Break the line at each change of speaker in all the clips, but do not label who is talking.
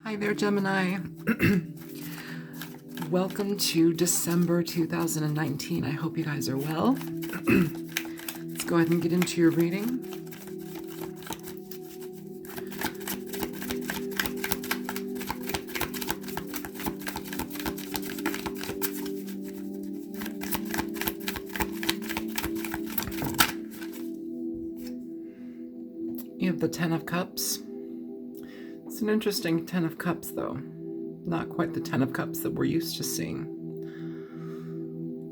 Hi there, Gemini. Welcome to December 2019. I hope you guys are well. Let's go ahead and get into your reading. You have the Ten of Cups. It's an interesting Ten of Cups, though. Not quite the Ten of Cups that we're used to seeing.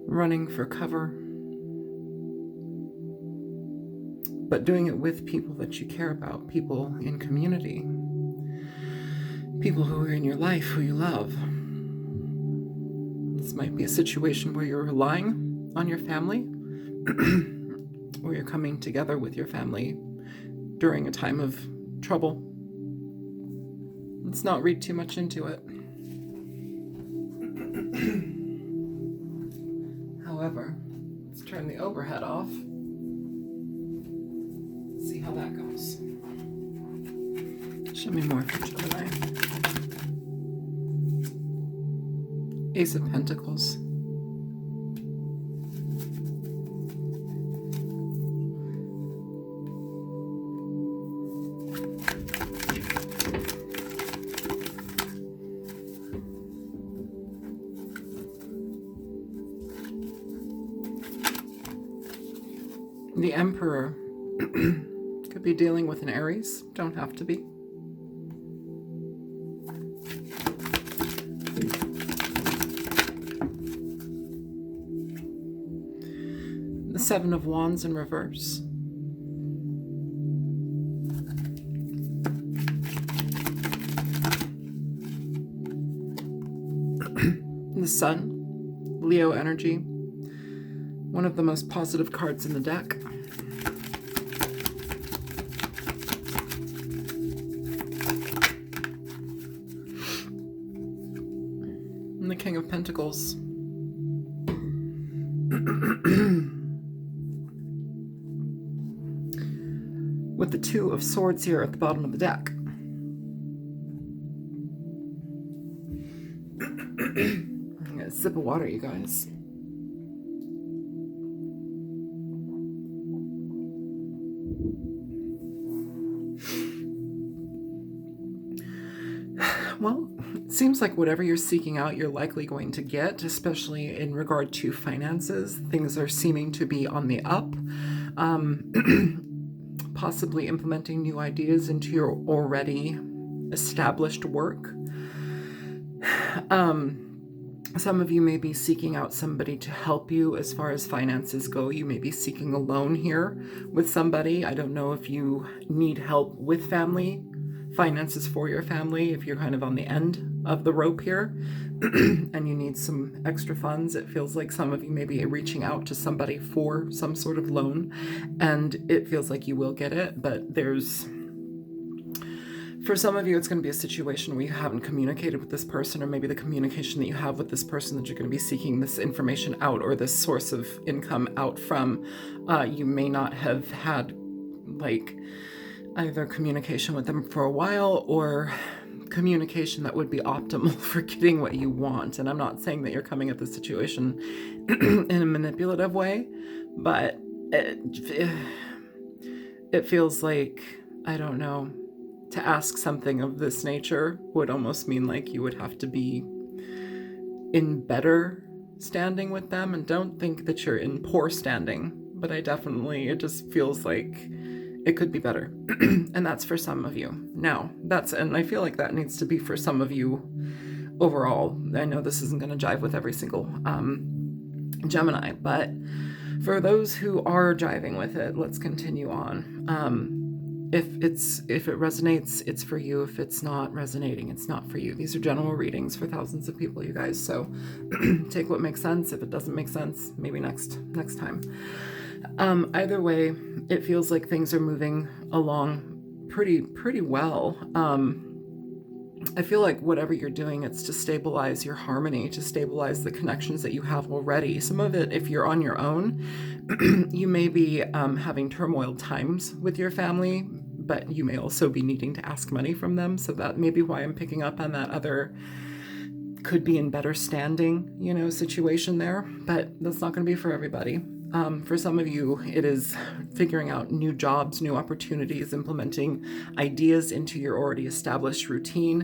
Running for cover. But doing it with people that you care about. People in community. People who are in your life, who you love. This might be a situation where you're relying on your family. Or you're coming together with your family during a time of trouble. Let's not read too much into it. However, let's turn the overhead off. See how that goes. Show me more for Gemini. Ace of Pentacles. The Emperor. Could be dealing with an Aries. Don't have to be. The Seven of Wands in reverse. The Sun. Leo energy. One of the most positive cards in the deck. And the King of Pentacles. With the Two of Swords here at the bottom of the deck. I'm gonna sip of water, you guys. Well, it seems like whatever you're seeking out, you're likely going to get, especially in regard to finances. Things are seeming to be on the up. Possibly implementing new ideas into your already established work. Some of you may be seeking out somebody to help you as far as finances go. You may be seeking a loan here with somebody. I don't know if you need help with family finances for your family, if you're kind of on the end of the rope here and you need some extra funds. It feels like some of you may be reaching out to somebody for some sort of loan, and it feels like you will get it, but for some of you, it's going to be a situation where you haven't communicated with this person, or maybe the communication that you have with this person that you're going to be seeking this information out or this source of income out from, you may not have had either communication with them for a while or communication that would be optimal for getting what you want. And I'm not saying that you're coming at the situation in a manipulative way, but it feels like, I don't know, to ask something of this nature would almost mean like you would have to be in better standing with them. And don't think that you're in poor standing, but it just feels like it could be better. And that's for some of you. Now, and I feel like that needs to be for some of you overall. I know this isn't going to jive with every single Gemini, but for those who are jiving with it, let's continue on. If it resonates, it's for you. If it's not resonating, it's not for you. These are general readings for thousands of people, you guys. So take what makes sense. If it doesn't make sense, maybe next time. Either way, it feels like things are moving along pretty well. I feel like whatever you're doing, it's to stabilize your harmony, to stabilize the connections that you have already. Some of it, if you're on your own, you may be having turmoil times with your family, but you may also be needing to ask money from them. So that may be why I'm picking up on that other could be in better standing, situation there, but that's not going to be for everybody. For some of you, it is figuring out new jobs, new opportunities, implementing ideas into your already established routine.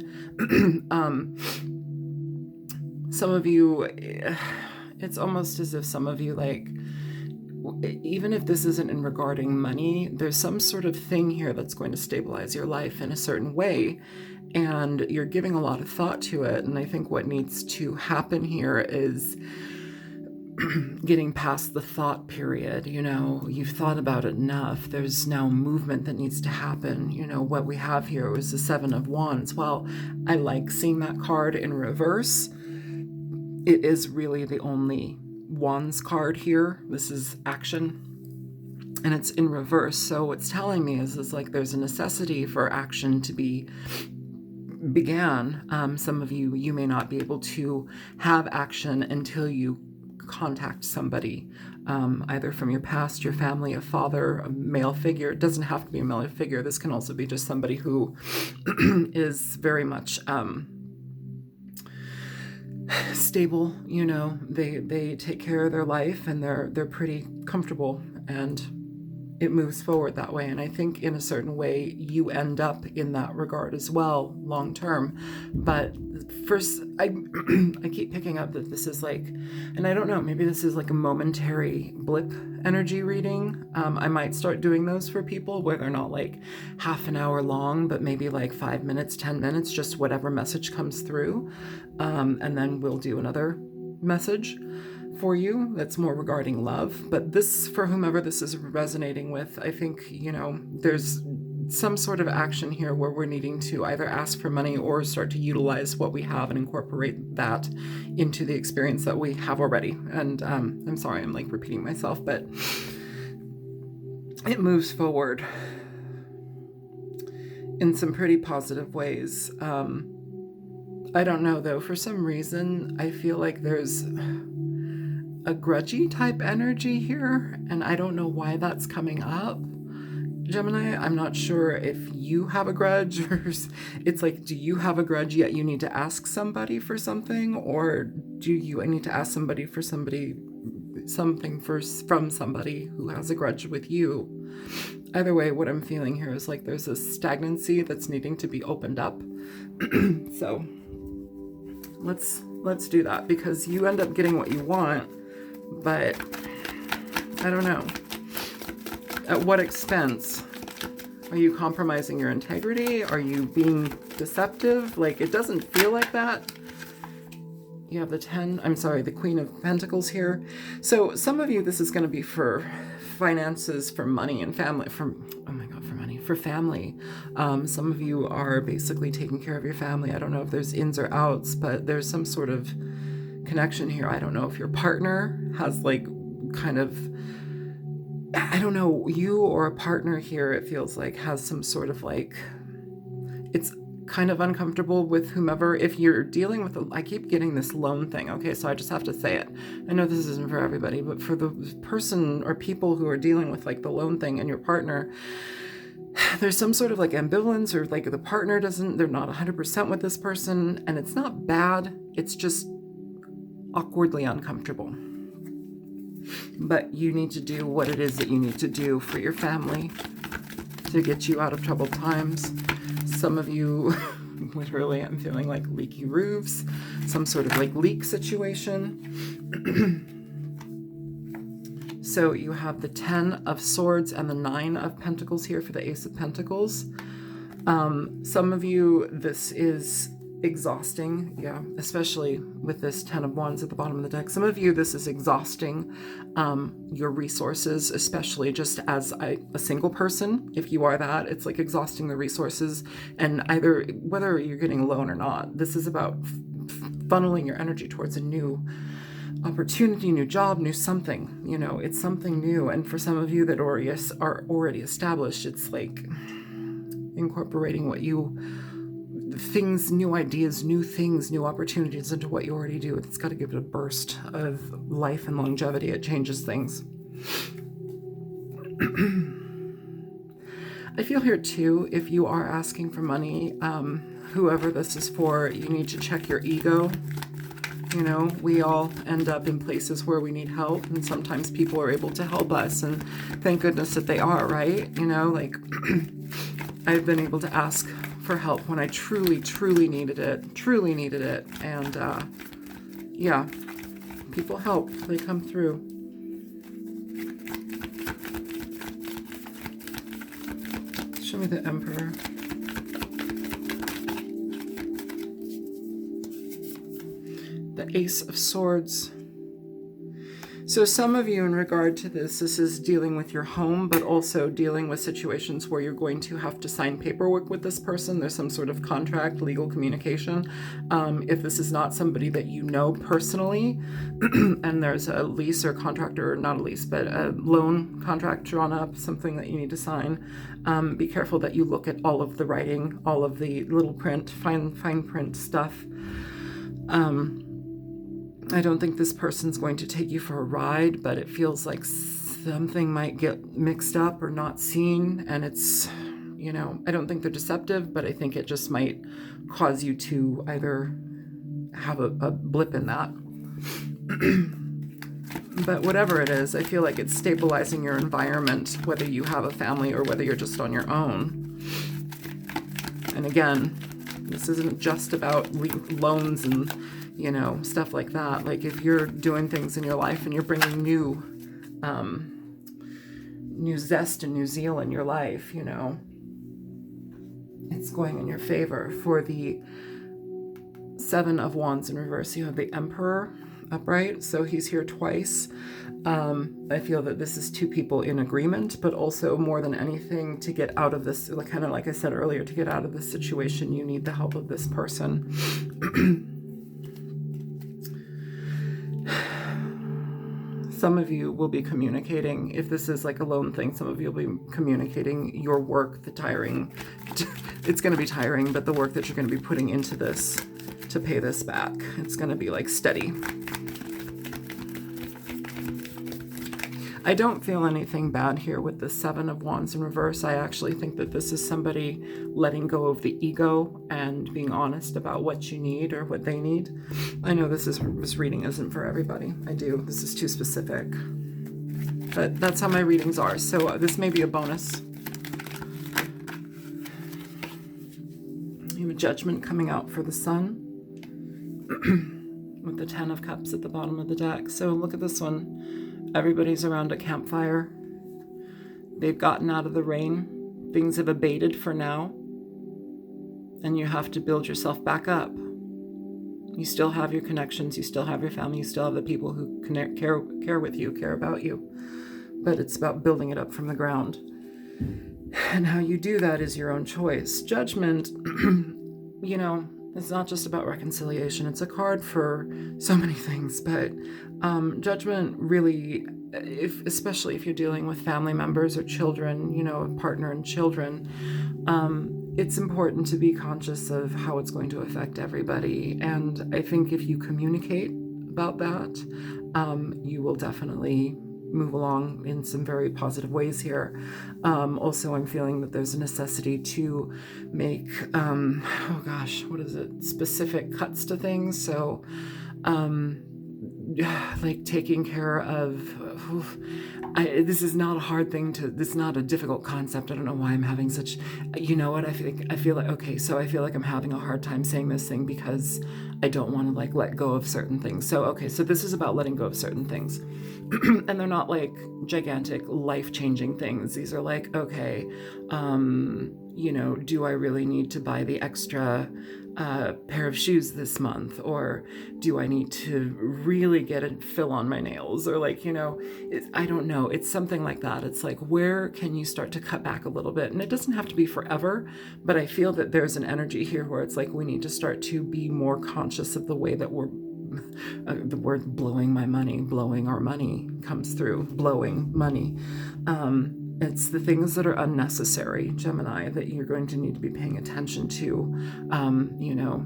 Some of you, it's almost as if some of you, like, even if this isn't in regarding money, there's some sort of thing here that's going to stabilize your life in a certain way, and you're giving a lot of thought to it. And I think what needs to happen here is getting past the thought period. You've thought about it enough. There's now movement that needs to happen. What we have here is the Seven of Wands. Well, I like seeing that card in reverse. It is really the only Wands card here. This is action, and it's in reverse. So what's telling me is like there's a necessity for action to be began. Some of you may not be able to have action until you contact somebody, either from your past, your family, a father, a male figure. It doesn't have to be a male figure. This can also be just somebody who is very much stable. They take care of their life, and they're pretty comfortable, and it moves forward that way. And I think in a certain way you end up in that regard as well, long term. But first, I keep picking up that this is like, and I don't know, maybe this is like a momentary blip energy reading. I might start doing those for people where they're not like half an hour long, but maybe like 5 minutes, 10 minutes, just whatever message comes through. And then we'll do another message for you that's more regarding love. But this, for whomever this is resonating with, I think, there's some sort of action here where we're needing to either ask for money or start to utilize what we have and incorporate that into the experience that we have already. And I'm sorry, I'm like repeating myself, but it moves forward in some pretty positive ways. I don't know though, for some reason, I feel like there's a grudgy type energy here, and I don't know why that's coming up. Gemini, I'm not sure if you have a grudge, or it's like, do you have a grudge yet you need to ask somebody for something, or do you need to ask somebody for something from somebody who has a grudge with you? Either way, what I'm feeling here is like there's a stagnancy that's needing to be opened up. So let's do that, because you end up getting what you want, but I don't know. At what expense? Are you compromising your integrity? Are you being deceptive? Like, it doesn't feel like that. You have the Queen of Pentacles here. So some of you, this is going to be for finances, for money and family, for family. Some of you are basically taking care of your family. I don't know if there's ins or outs, but there's some sort of connection here. I don't know if your partner has like kind of, I don't know, you or a partner here, it feels like has some sort of like, it's kind of uncomfortable with whomever. If you're dealing with, I keep getting this loan thing. Okay, so I just have to say it. I know this isn't for everybody, but for the person or people who are dealing with like the loan thing and your partner, there's some sort of like ambivalence, or like the partner they're not 100% with this person, and it's not bad. It's just awkwardly uncomfortable. But you need to do what it is that you need to do for your family to get you out of troubled times. Some of you, literally, I'm feeling like leaky roofs, some sort of like leak situation. So you have the 10 of Swords and the 9 of Pentacles here for the Ace of Pentacles. Some of you, this is exhausting, especially with this 10 of Wands at the bottom of the deck. Some of you, this is exhausting your resources, especially just as a single person. If you are that, it's like exhausting the resources, and either whether you're getting a loan or not, this is about funneling your energy towards a new opportunity, new job, new something. It's something new. And for some of you that are already established, it's like incorporating new ideas, new things, new opportunities into what you already do. It's got to give it a burst of life and longevity. It changes things. I feel here too, if you are asking for money, whoever this is for, you need to check your ego. You know, we all end up in places where we need help, and sometimes people are able to help us, and thank goodness that they are, right? You know, like I've been able to ask for help when I truly, truly needed it, and yeah, people help, they come through. Show me the Emperor. The Ace of Swords. So some of you, in regard to this is dealing with your home, but also dealing with situations where you're going to have to sign paperwork with this person. There's some sort of contract, legal communication. If this is not somebody that you know personally, and there's a lease or contract, or not a lease, but a loan contract drawn up, something that you need to sign, be careful that you look at all of the writing, all of the little print, fine print stuff. I don't think this person's going to take you for a ride, but it feels like something might get mixed up or not seen. And it's, you know, I don't think they're deceptive, but I think it just might cause you to either have a blip in that. But whatever it is, I feel like it's stabilizing your environment, whether you have a family or whether you're just on your own. And again, this isn't just about loans and, you know, stuff like that. Like if you're doing things in your life and you're bringing new zest and new zeal in your life, you know, it's going in your favor. For the Seven of Wands in reverse, you have the Emperor upright, so he's here twice. I feel that this is two people in agreement, but also more than anything, to get out of this, kind of like I said earlier, to get out of this situation, you need the help of this person. Some of you will be communicating, if this is like a loan thing, some of you will be communicating your work, the tiring, it's going to be tiring, but the work that you're going to be putting into this to pay this back, it's going to be like steady. I don't feel anything bad here with the Seven of Wands in reverse. I actually think that this is somebody letting go of the ego and being honest about what you need or what they need. I know this reading isn't for everybody. I do. This is too specific. But that's how my readings are. So this may be a bonus. You have a Judgment coming out for the Sun with the Ten of Cups at the bottom of the deck. So look at this one. Everybody's around a campfire. They've gotten out of the rain. Things have abated for now. And you have to build yourself back up. You still have your connections. You still have your family. You still have the people who care with you, care about you. But it's about building it up from the ground. And how you do that is your own choice. Judgment, you know, it's not just about reconciliation. It's a card for so many things, but Judgment really, especially if you're dealing with family members or children, you know, a partner and children, it's important to be conscious of how it's going to affect everybody. And I think if you communicate about that, you will definitely move along in some very positive ways here. Also, I'm feeling that there's a necessity to make, specific cuts to things. So, like taking care of, this is not a hard thing this is not a difficult concept. I don't know why I'm having such, you know what, I feel like, okay, so I feel like I'm having a hard time saying this thing because I don't want to like let go of certain things. So, okay, so this is about letting go of certain things. And they're not like gigantic life-changing things. These are like, okay, you know, do I really need to buy the extra pair of shoes this month? Or do I need to really get a fill on my nails? Or like, you know, I don't know. It's something like that. It's like, where can you start to cut back a little bit? And it doesn't have to be forever, but I feel that there's an energy here where it's like, we need to start to be more conscious of the way that we're the word blowing our money comes through, blowing money. It's the things that are unnecessary, Gemini, that you're going to need to be paying attention to. You know,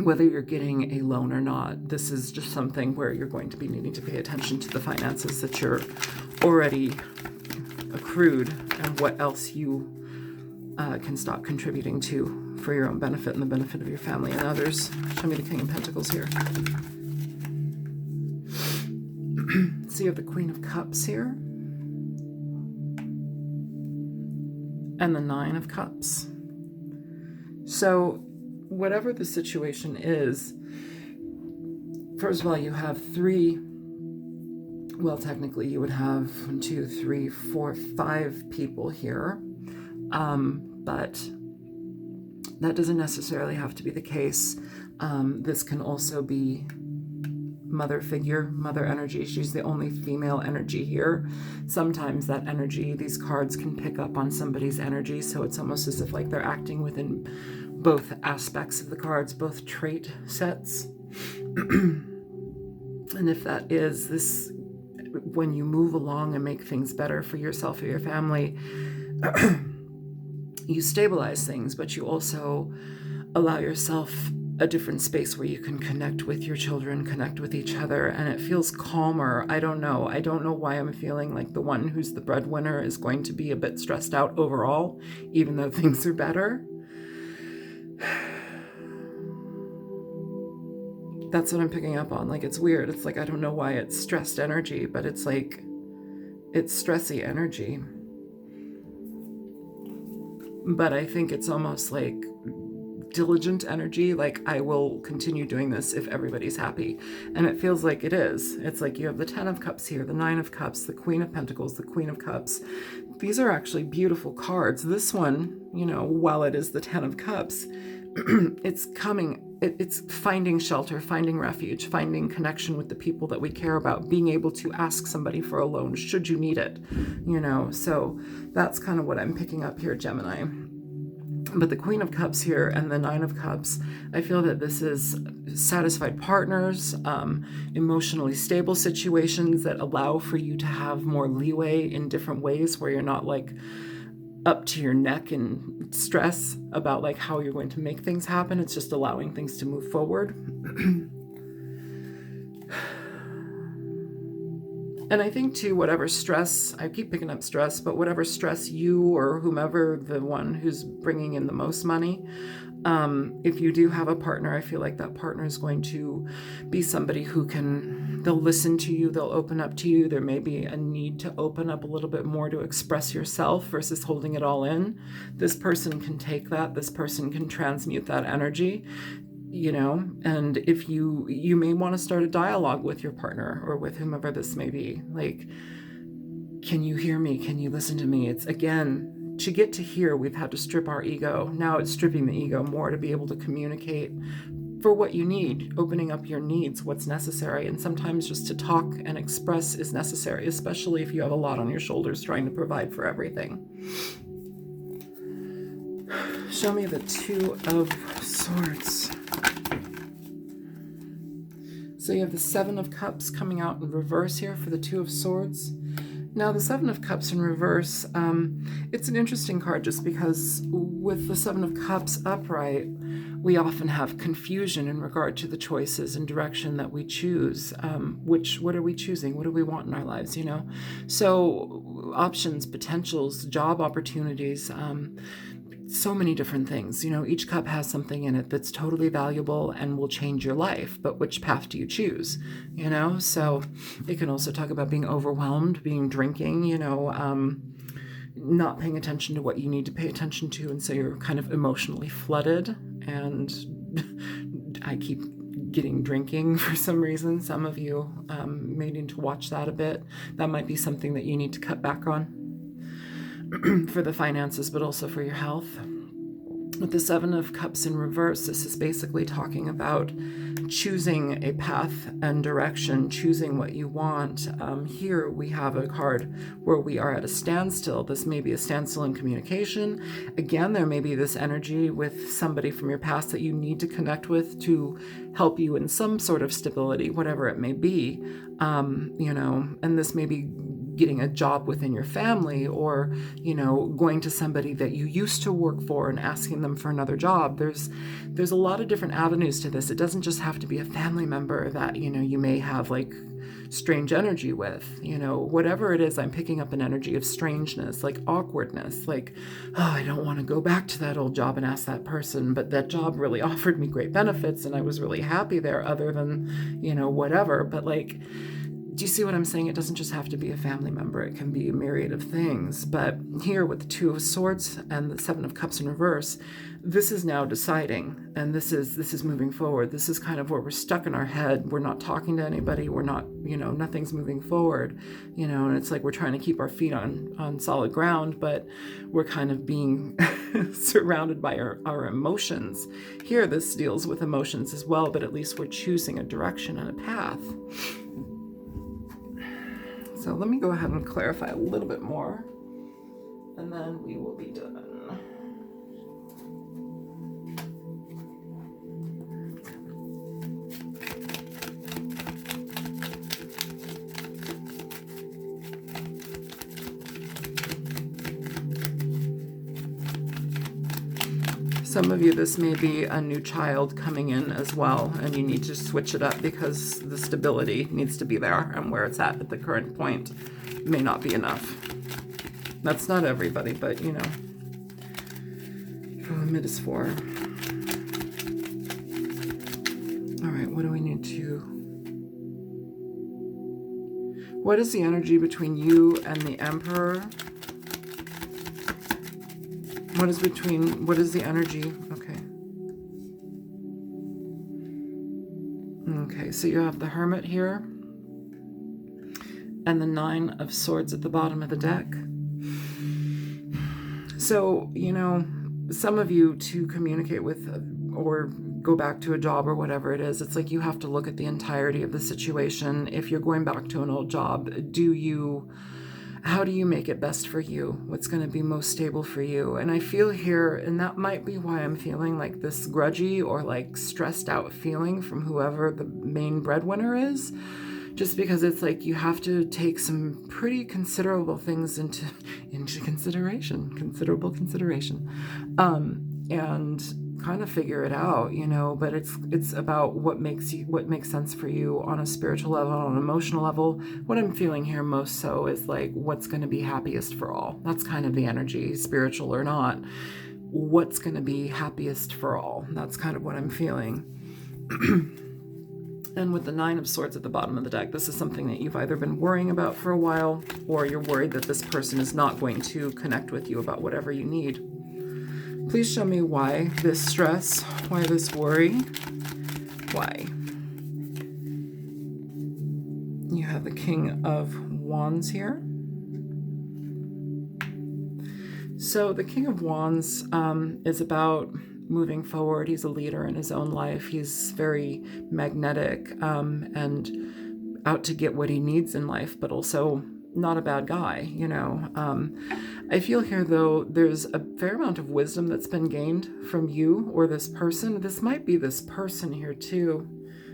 whether you're getting a loan or not, this is just something where you're going to be needing to pay attention to the finances that you're already accrued and what else you can stop contributing to for your own benefit and the benefit of your family and others. Show me the King of Pentacles here. So you have the Queen of Cups here. And the Nine of Cups. So whatever the situation is, first of all, you have three, well, technically you would have 1, 2, 3, 4, 5 people here. But that doesn't necessarily have to be the case. This can also be mother figure, mother energy. She's the only female energy here. Sometimes that energy, these cards can pick up on somebody's energy, so it's almost as if like they're acting within both aspects of the cards, both trait sets. And if that is this, when you move along and make things better for yourself or your family, you stabilize things, but you also allow yourself a different space where you can connect with your children, connect with each other, and it feels calmer. I don't know why I'm feeling like the one who's the breadwinner is going to be a bit stressed out overall, even though things are better. That's what I'm picking up on. Like, it's weird. It's like, I don't know why it's stressed energy, but it's like, it's stressy energy. But I think it's almost like diligent energy, like I will continue doing this if everybody's happy. And it feels like it is. It's like you have the 10 of Cups here, the 9 of Cups, the Queen of Pentacles, the Queen of Cups. These are actually beautiful cards. This one, you know, while it is the 10 of Cups, it's finding shelter, finding refuge, finding connection with the people that we care about, being able to ask somebody for a loan should you need it, you know. So that's kind of what I'm picking up here, Gemini. But the Queen of Cups here and the 9 of Cups, I feel that this is satisfied partners, emotionally stable situations that allow for you to have more leeway in different ways where you're not like up to your neck in stress about like how you're going to make things happen. It's just allowing things to move forward. And I think too, whatever stress, I keep picking up stress, but whatever stress you or whomever, the one who's bringing in the most money, if you do have a partner, I feel like that partner is going to be somebody who they'll listen to you, they'll open up to you. There may be a need to open up a little bit more to express yourself versus holding it all in. This person can take that, this person can transmute that energy, you know, and if you may want to start a dialogue with your partner or with whomever this may be. Like, can you hear me? Can you listen to me? It's, again, to get to here, we've had to strip our ego. Now it's stripping the ego more to be able to communicate for what you need, opening up your needs, what's necessary. And sometimes just to talk and express is necessary, especially if you have a lot on your shoulders trying to provide for everything. Show me the 2 of Swords. So you have the 7 of Cups coming out in reverse here for the 2 of Swords. Now the 7 of Cups in reverse, it's an interesting card just because with the 7 of Cups upright, we often have confusion in regard to the choices and direction that we choose. What are we choosing? What do we want in our lives, you know? So options, potentials, job opportunities, so many different things. You know, each cup has something in it that's totally valuable and will change your life, but which path do you choose? You know, so it can also talk about being overwhelmed, being drinking, you know, not paying attention to what you need to pay attention to, and so you're kind of emotionally flooded. And I keep getting drinking for some reason. Some of you may need to watch that a bit. That might be something that you need to cut back on for the finances, but also for your health. With the 7 of Cups in reverse, this is basically talking about choosing a path and direction, choosing what you want. Here we have a card where we are at a standstill. This may be a standstill in communication. Again, there may be this energy with somebody from your past that you need to connect with to help you in some sort of stability, whatever it may be, you know, and this may be getting a job within your family, or, going to somebody that you used to work for and asking them for another job. There's a lot of different avenues to this. It doesn't just have to be a family member that, you may have like strange energy with, whatever it is. I'm picking up an energy of strangeness, like awkwardness, like, oh, I don't want to go back to that old job and ask that person, but that job really offered me great benefits and I was really happy there, other than, whatever. But like, do you see what I'm saying? It doesn't just have to be a family member. It can be a myriad of things. But here with the Two of Swords and the Seven of Cups in reverse, this is now deciding, and this is moving forward. This is kind of where we're stuck in our head. We're not talking to anybody. We're not, nothing's moving forward, and it's like we're trying to keep our feet on solid ground, but we're kind of being surrounded by our emotions. Here, this deals with emotions as well, but at least we're choosing a direction and a path. So let me go ahead and clarify a little bit more, and then we will be done. Some of you, this may be a new child coming in as well, and you need to switch it up because the stability needs to be there, and where it's at the current point may not be enough. That's not everybody, but mid is 4. All right, what do we need to... What is the energy between you and the Emperor? What is the energy? Okay, so you have the Hermit here and the 9 of Swords at the bottom of the deck. So, some of you, to communicate with or go back to a job or whatever it is, it's like you have to look at the entirety of the situation. If you're going back to an old job, how do you make it best for you? What's going to be most stable for you? And I feel here, and that might be why I'm feeling like this grudgy or like stressed out feeling from whoever the main breadwinner is, just because it's like you have to take some pretty considerable things into considerable consideration, and kind of figure it out, but it's about what makes sense for you on a spiritual level, on an emotional level. What I'm feeling here most so is like, what's going to be happiest for all. That's kind of the energy, spiritual or not. What's going to be happiest for all. That's kind of what I'm feeling. And with the 9 of Swords at the bottom of the deck, this is something that you've either been worrying about for a while, or you're worried that this person is not going to connect with you about whatever you need. Please show me why this stress, why this worry, why. You have the King of Wands here. So the King of Wands is about moving forward. He's a leader in his own life. He's very magnetic and out to get what he needs in life, but also not a bad guy, I feel here, though, there's a fair amount of wisdom that's been gained from you or this person. This might be this person here, too.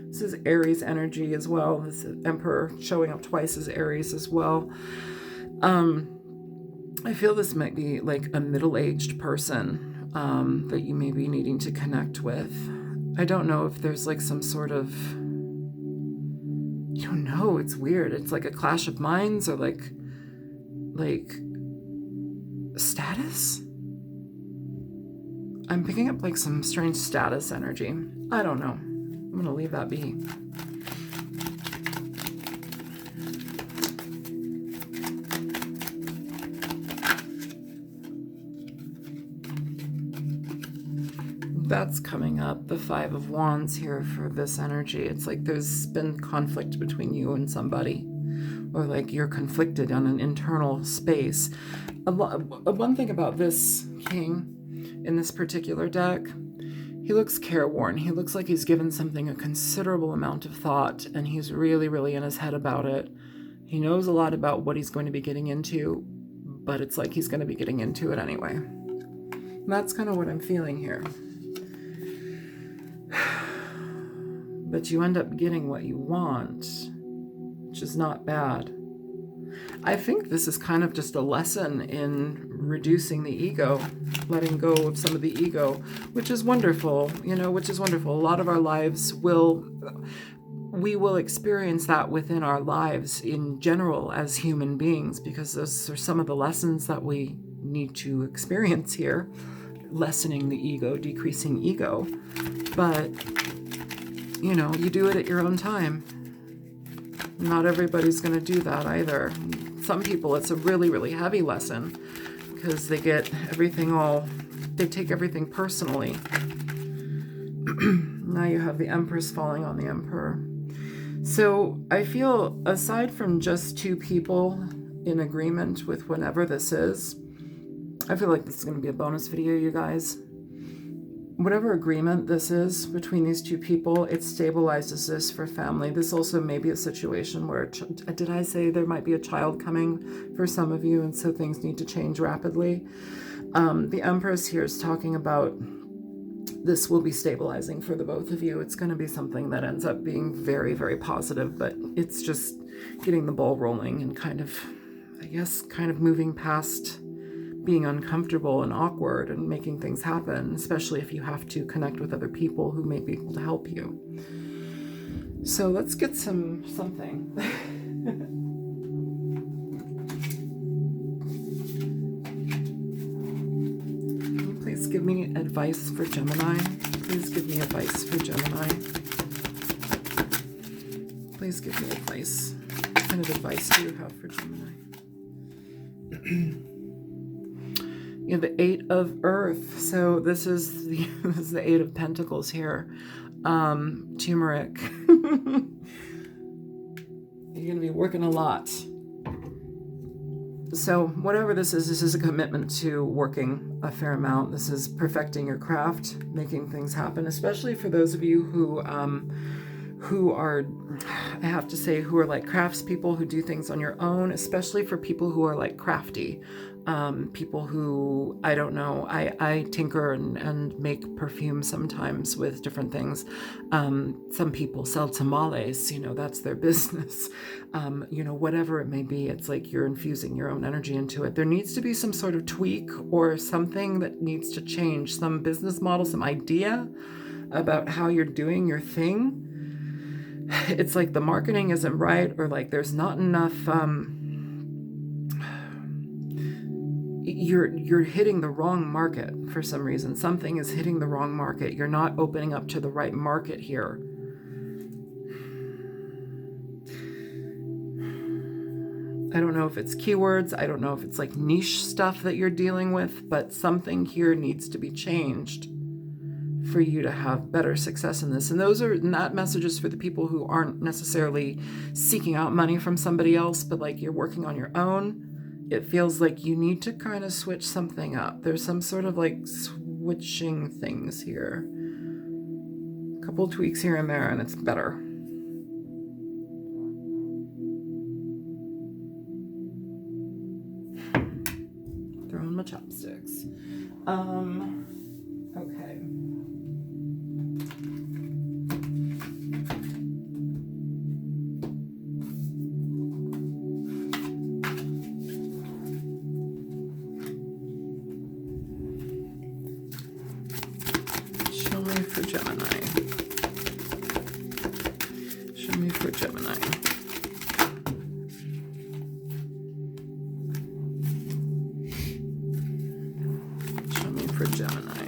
This is Aries energy as well. This Emperor showing up twice as Aries as well. I feel this might be like a middle-aged person that you may be needing to connect with. I don't know if there's like some sort of... I don't know, it's weird. It's like a clash of minds, or like status? I'm picking up like some strange status energy. I don't know. I'm gonna leave that be. That's coming up, the 5 of Wands here for this energy. It's like there's been conflict between you and somebody, or like you're conflicted on an internal space. One thing about this king in this particular deck, he looks careworn. He looks like he's given something a considerable amount of thought, and he's really, really in his head about it. He knows a lot about what he's going to be getting into, but it's like he's going to be getting into it anyway. And that's kind of what I'm feeling here. But you end up getting what you want, which is not bad. I think this is kind of just a lesson in reducing the ego, letting go of some of the ego, which is wonderful, which is wonderful. A lot of our lives we will experience that within our lives in general as human beings, because those are some of the lessons that we need to experience here. Lessening the ego, decreasing ego. But, you do it at your own time. Not everybody's going to do that either. Some people, it's a really, really heavy lesson because they take everything personally. Now you have the Empress falling on the Emperor. So I feel, aside from just two people in agreement with whatever this is, I feel like this is going to be a bonus video, you guys. Whatever agreement this is between these two people, it stabilizes this for family. This also may be a situation where, did I say there might be a child coming for some of you, and so things need to change rapidly? The Empress here is talking about this will be stabilizing for the both of you. It's going to be something that ends up being very, very positive, but it's just getting the ball rolling and kind of moving past being uncomfortable and awkward and making things happen, especially if you have to connect with other people who may be able to help you. So let's get something. Can you please give me advice for Gemini? Please give me advice for Gemini. Please give me advice. What kind of advice do you have for Gemini? You have the Eight of Earth. So this is the Eight of Pentacles here. Turmeric. You're going to be working a lot. So whatever this is a commitment to working a fair amount. This is perfecting your craft, making things happen, especially for those of you who are, I have to say, who are like craftspeople who do things on your own, especially for people who are like crafty. People who, I don't know, I tinker and make perfume sometimes with different things. Some people sell tamales, that's their business. Whatever it may be, it's like you're infusing your own energy into it. There needs to be some sort of tweak or something that needs to change, some business model, some idea about how you're doing your thing. It's like the marketing isn't right, or like there's not enough, you're hitting the wrong market for some reason. Something is hitting the wrong market. You're not opening up to the right market here. I don't know if it's keywords. I don't know if it's like niche stuff that you're dealing with, but something here needs to be changed for you to have better success in this. And those are not messages for the people who aren't necessarily seeking out money from somebody else, but like you're working on your own. It feels like you need to kind of switch something up. There's some sort of like switching things here. A couple tweaks here and there, and it's better. Throwing my chopsticks. Okay. For Gemini. Show me for Gemini. Show me for Gemini.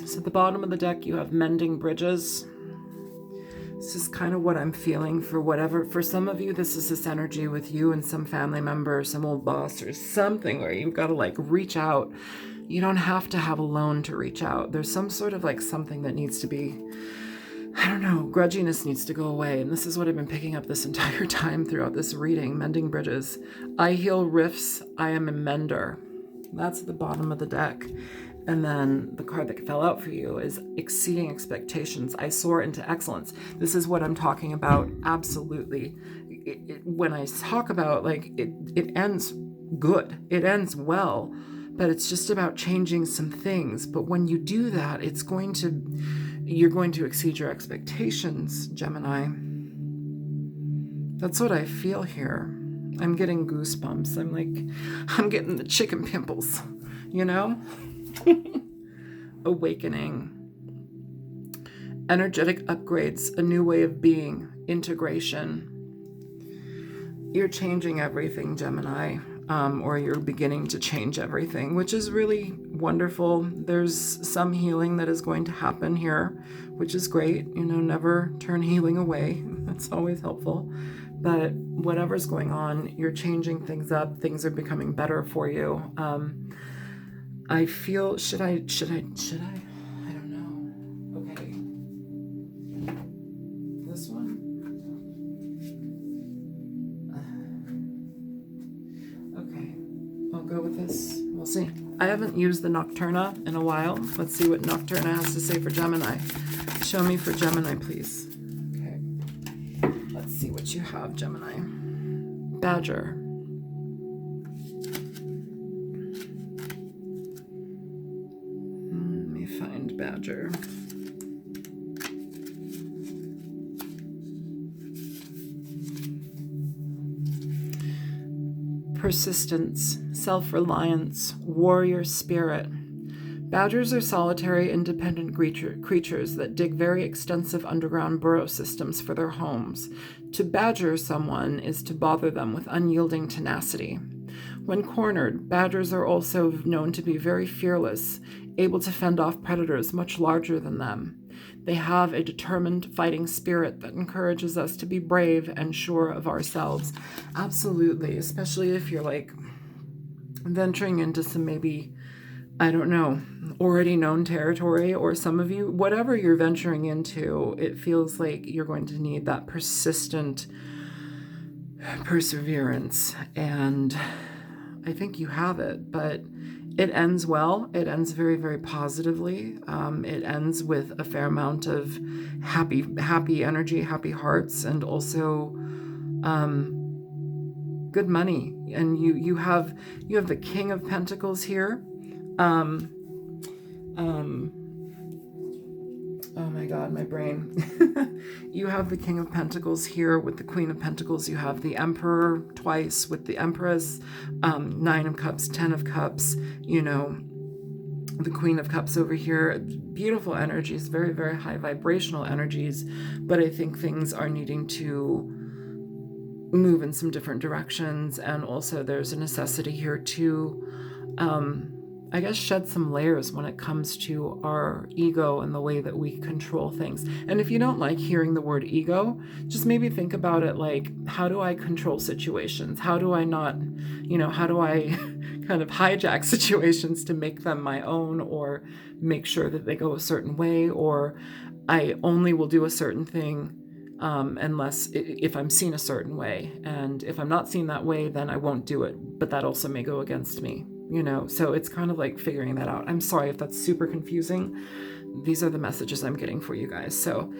So at the bottom of the deck, you have mending bridges. This is kind of what I'm feeling for some of you. This is this energy with you and some family member, some old boss or something where you've got to like reach out. You don't have to have a loan to reach out. There's some sort of like something that needs to be, I don't know, grudginess needs to go away. And this is what I've been picking up this entire time throughout this reading. Mending bridges. I heal rifts. I am a mender. That's at the bottom of the deck. And then the card that fell out for you is exceeding expectations. I soar into excellence. This is what I'm talking about. Absolutely. When I talk about like it ends good, it ends well, but it's just about changing some things. But when you do that, you're going to exceed your expectations, Gemini. That's what I feel here. I'm getting goosebumps. I'm getting the chicken pimples, you know? Awakening. Energetic upgrades, a new way of being, integration. You're changing everything, Gemini, or you're beginning to change everything, which is really wonderful. There's some healing that is going to happen here, which is great. Never turn healing away. That's always helpful. But whatever's going on, you're changing things up. Things are becoming better for you. I feel, should I? I don't know. Okay. This one? Okay. I'll go with this. We'll see. I haven't used the Nocturna in a while. Let's see what Nocturna has to say for Gemini. Show me for Gemini, please. Okay. Let's see what you have, Gemini. Badger. Let me find Badger. Persistence, self-reliance, warrior spirit. Badgers are solitary, independent creatures that dig very extensive underground burrow systems for their homes. To badger someone is to bother them with unyielding tenacity. When cornered, badgers are also known to be very fearless, able to fend off predators much larger than them. They have a determined fighting spirit that encourages us to be brave and sure of ourselves. Absolutely, especially if you're venturing into some maybe, I don't know, already known territory, or some of you, whatever you're venturing into, it feels like you're going to need that persistent perseverance. And I think you have it, but it ends well. It ends very, very positively. It ends with a fair amount of happy energy, happy hearts, and also good money. And you have the King of Pentacles here. Oh my God, my brain. You have the King of Pentacles here with the Queen of Pentacles. You have the Emperor twice with the Empress, 9 of Cups, 10 of Cups, the Queen of Cups over here. Beautiful energies, very, very high vibrational energies. But I think things are needing to move in some different directions. And also there's a necessity here to, I guess, shed some layers when it comes to our ego and the way that we control things. And if you don't like hearing the word ego, just maybe think about it like, how do I control situations? How do I not, how do I kind of hijack situations to make them my own, or make sure that they go a certain way, or I only will do a certain thing unless if I'm seen a certain way. And if I'm not seen that way, then I won't do it. But that also may go against me. So it's kind of like figuring that out. I'm sorry if that's super confusing. These are the messages I'm getting for you guys. So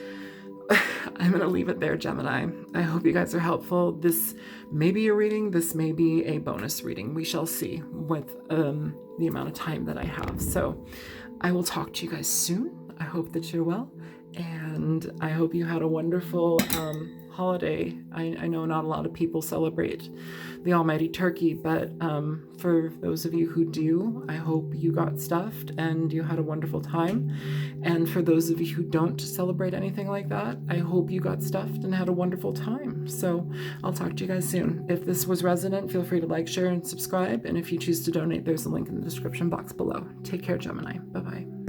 I'm going to leave it there, Gemini. I hope you guys are helpful. This may be a reading. This may be a bonus reading. We shall see with the amount of time that I have. So I will talk to you guys soon. I hope that you're well. And I hope you had a wonderful holiday. I know not a lot of people celebrate the almighty turkey, but for those of you who do, I hope you got stuffed and you had a wonderful time. And for those of you who don't celebrate anything like that, I hope you got stuffed and had a wonderful time. So I'll talk to you guys soon. If this was resonant, feel free to like, share, and subscribe. And if you choose to donate, there's a link in the description box below. Take care, Gemini. Bye-bye.